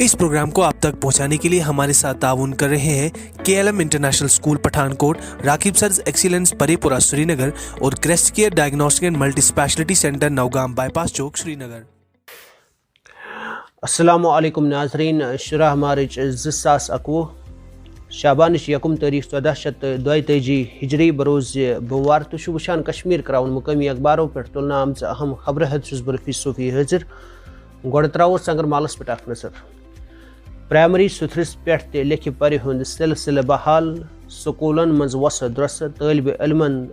इस प्रोग्राम को आप तक पहुंचाने के लिए हमारे साथ ताउन कर रहे हैं KLM international school Pathankot, Raqib sirs excellence Parepora Srinagar और crest care diagnostic and multi speciality centre Nowgam bypass चौक श्रीनगर। अस्सलामु अलैकुम नाज़रीन, शुरा मार्च 2021 शाबान यकुम तारीख 1442 हिजरी बरोज़ बमवार तो वुचान कश्मीर क्राउन मुकामी अखबारों पर तुलना आम अहम खबर बरफी सूफी हाजिर गोड़ त्रो संगर मालस पे अख नजर। प्राइमरी सुथरस पे लिख पर हुंद सिलसिल बहाल, स्कूलन मज वस द्रस, तालिब इल्मन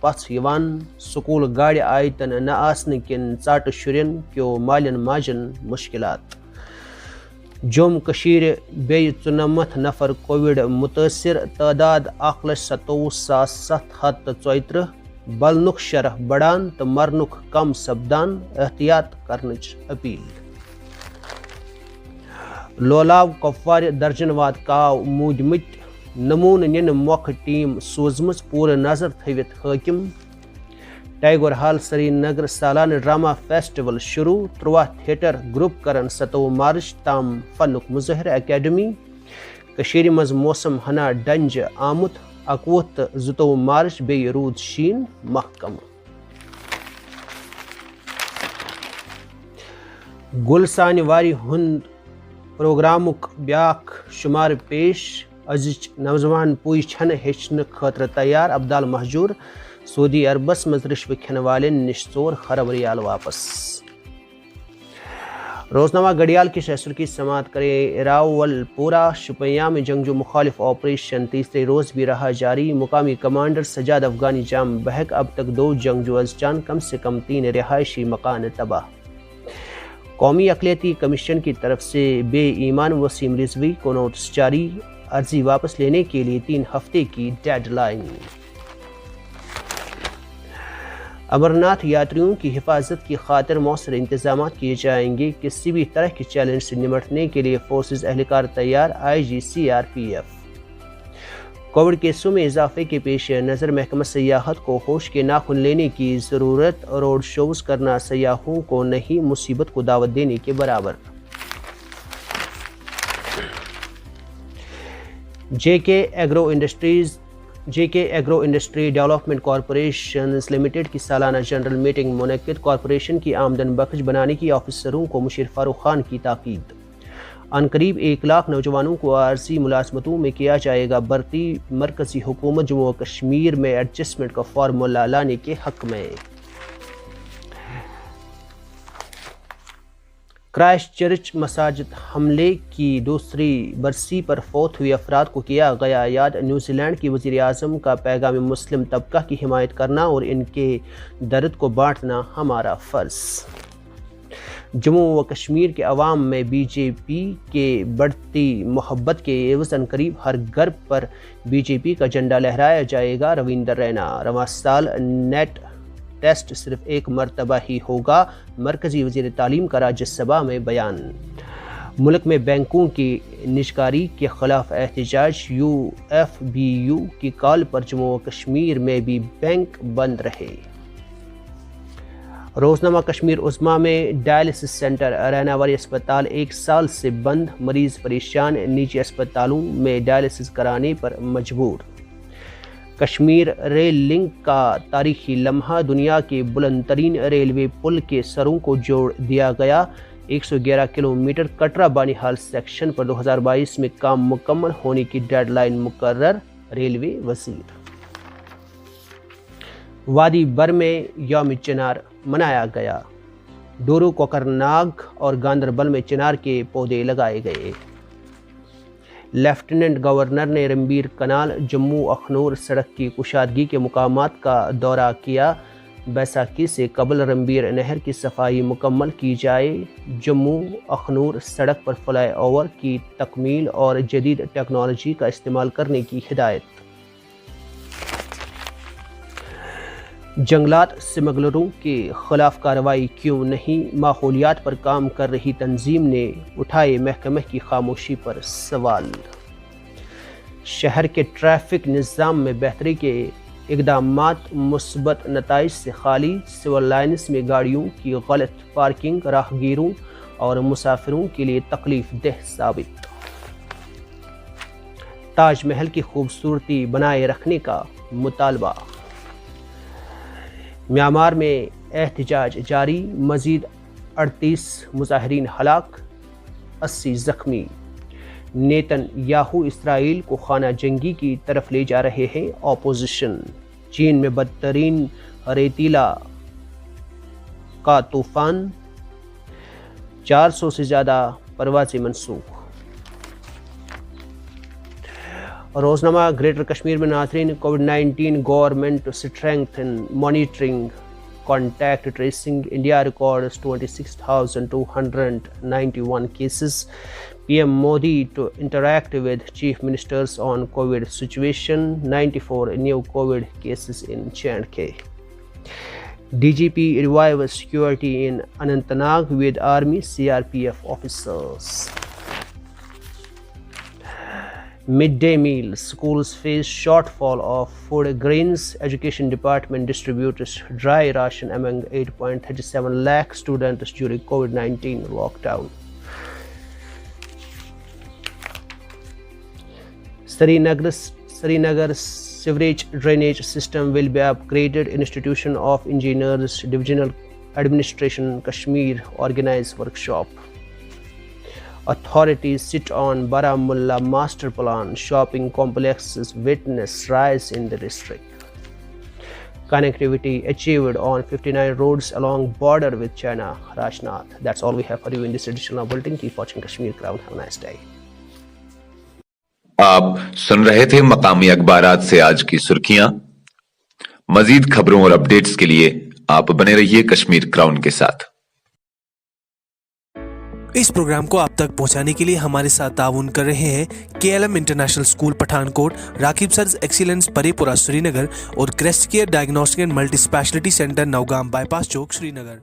पथ यवान, स्कूल गाड़ आयतन न आसन किन चाट शुरन क्यों मालिन माजन मुश्किलात। जम कशीर बे 94 नफर कोविड मुतासिर, तादाद 1,27,734, बलनुक शरह बढ़ान तो मरनुक कम सपदान, एहतियात करनच अपील। लोलाव कपवार दर्जन वाद काव मूजमित, नमून निन मौख टीम सोजमच पूरे नजर थवित हाकिम। टाइगर हॉल श्रीनगर सालाना ड्रामा फेस्टिवल शुरू, 3 थिएटर ग्रुप करन 27 मार्च ताम फनुक मुजहर एकेडमी। कशीर मज मौसम हना डंज आमुत, 21 तो 22 मार्च बे रूद शीन महकम। गुलसान वारी हुंद प्रोग्रामुक ब्याख शुमार पेश, अजिच नौजवान पुई छन हेचन खतर तैयार, अब्दाल महजूर सऊदी अरबस मज रिश्व खन वाले निश्चोर खरब रियाल वापस। रोजनामा गडियाल की शहसुर की समात करे रावलपुरा शुपिया में जंगजू मुखालिफ ऑपरेशन तीसरे रोज भी रहा जारी, मुकामी कमांडर सजाद अफगानी जाम बहक, अब तक 2 जंगजू अजजान कम से कम 3 रिहायशी मकान तबाह। कौमी अक़लियती कमीशन की तरफ से बेईमान वसीम रिजवी को नोटिस जारी, अर्जी वापस लेने के लिए 3 हफ्ते की डेडलाइन। अमरनाथ यात्रियों की हिफाजत की खातिर मौसर इंतजाम किए जाएंगे, किसी भी तरह के चैलेंज से निपटने के लिए फोर्सेज एहलकार तैयार, IG CRPF। कोविड केसों में इजाफे के पेश नज़र महकमा सयाहत को होश के नाखुन लेने की ज़रूरत, रोड शोज़ करना सयाहों को नहीं मुसीबत को दावत देने के बराबर। JK agro industry development corporation limited की सालाना जनरल मीटिंग मुनक्किद, कॉरपोरेशन की आमदन बख्श बनाने की ऑफिसरों को मुशीर फारूक खान की ताकीद। अनकरीब 1 लाख नौजवानों को आरजी मुलाजमतों में किया जाएगा भर्ती, मरकजी हुकूमत जम्मू व कश्मीर में एडजस्टमेंट का फार्मूला लाने के हक में। क्राइस्ट चर्च मसाजिद हमले की दूसरी बरसी पर फौत हुए अफराद को किया गया याद, न्यूजीलैंड की वज़ीर आज़म का पैगाम मुस्लिम तबका की हिमायत करना और इनके दर्द को बांटना हमारा फ़र्ज़। जम्मू व कश्मीर के अवाम में BJP के बढ़ती मोहब्बत के एवज़न करीब हर घर पर BJP का झंडा लहराया जाएगा, रविंदर रैना। रवां साल नेट टेस्ट सिर्फ 1 मरतबा ही होगा, मरकजी वज़ीर तालीम का राज्यसभा में बयान। मुल्क में बैंकों की निजकारी के खिलाफ एहतजाज, UFBU की कॉल पर जम्मू व कश्मीर में भी बैंक बंद रहे। रोजनामा कश्मीर उस्मा में डायलिसिस सेंटर, रैनावारी अस्पताल 1 साल से बंद, मरीज परेशान, निजी अस्पतालों में डायलिसिस कराने पर मजबूर। कश्मीर रेल लिंक का तारीखी लम्हा, दुनिया के बुलंद तरीन रेलवे पुल के सरों को जोड़ दिया गया, 111 किलोमीटर कटरा बानिहाल सेक्शन पर 2022 में काम मुकम्मल होने की डेडलाइन मुकर्रर, रेलवे वजीर। वादी बर में यौम चिनार मनाया गया, डोरू कोकरनाग और गांदरबल में चिनार के पौधे लगाए गए। लेफ्टिनेंट गवर्नर ने रंबीर कनाल जम्मू अखनूर सड़क की कुशादगी के मुकामात का दौरा किया, बैसाखी से कबल रंबीर नहर की सफाई मुकम्मल की जाए, जम्मू अखनूर सड़क पर फ्लाई ओवर की तकमील और जदीद टेक्नोलॉजी का इस्तेमाल करने की हिदायत। जंगलात स्मगलरों के खिलाफ कार्रवाई क्यों नहीं, माहौलियात पर काम कर रही तंजीम ने उठाए महकमे की खामोशी पर सवाल। शहर के ट्रैफिक निज़ाम में बेहतरी के इक़दामात मुस्बत नताइज से खाली, सिविल लाइन्स में गाड़ियों की गलत पार्किंग, राहगीरों اور مسافروں کے لیے تکلیف دہ ثابت۔ تاج محل کی خوبصورتی بنائے رکھنے کا مطالبہ۔ میانمار میں احتجاج جاری، مزید 38 مظاہرین ہلاک، 80 زخمی۔ نیتن یاہو اسرائیل کو خانہ جنگی کی طرف لے جا رہے ہیں، اپوزیشن۔ چین میں بدترین ریتیلا کا طوفان، 400 سے زیادہ پروازیں منسوخ۔ روزنامہ گریٹر کشمیر میں ناظرین، کووڈ-19 government strengthen monitoring contact tracing, India records 26,291 cases. PM Modi to interact with chief ministers on COVID situation, 94 new COVID cases in J&K. DGP revives security in Anantnag with Army CRPF officers. Midday meal, schools face shortfall of food grains. Education Department distributes dry ration among 8.37 lakh students during COVID-19 lockdown. Srinagar sewage drainage system will be upgraded. Institution of Engineers Divisional Administration Kashmir organized workshop. Authorities sit on Baramulla master plan. Shopping complexes witness rise in the district. Connectivity achieved on 59 roads along border with China. Rajnath. That's all we have for you in this edition of Bulletin. Keep watching Kashmir Crown. Have a nice day. آپ سن رہے تھے مقامی اخبارات سے آج کی سرخیاں۔ مزید خبروں اور اپڈیٹس کے لیے آپ بنے رہیے کشمیر کراؤن کے ساتھ۔ اس پروگرام کو آپ تک پہنچانے کے لیے ہمارے ساتھ تعاون کر رہے ہیں KLM international school Pathankot, Raqib sirs excellence Parepora Srinagar اور crest care diagnostic and multi speciality centre Nowgam bypass چوک سری نگر۔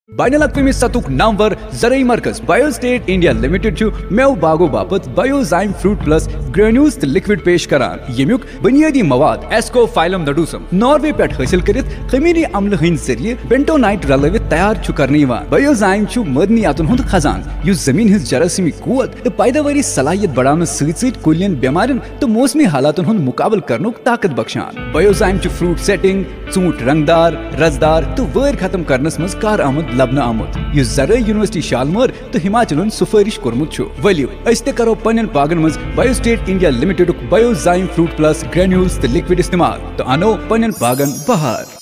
بین الاقوامی سطح نامور زرعی مرکز بایو سٹیٹ انڈیا لمیٹڈ میو باغو باپت بایوزائم فروٹ پلس گرینیولز تو لکوڈ پیش کران، یمیک بنیادی مواد ایسکو فائلم نڈوسم ناروے پہ حاصل کرت خمیری عملہ ہند ذریعہ بینٹونائٹ رلوت تیار کرنے بایوزائم معدنیاتن ہند خزان اس زمین ہز جراثیمی قوت تو پیداواری صلاحیت بڑھانے ست کلین بیمارن تو موسمی حالاتن ہند مقابل کرنک طاقت بخشان۔ بایوزائم فروٹ سیٹنگ، ژوٗنٛٹھ رنگدار رزدار تو وٲر ختم کرنس مز کار آمد لبنہ آمت یہ زرعی یونیورسٹی شالمور تو ہماچلن سفارش کورمت۔ ولو اس تہ کرو پنن باغن مز Biostadt India limited Biozyme fruit plus granules تو لکوڈ استعمال تو انو پنن باغن بہار۔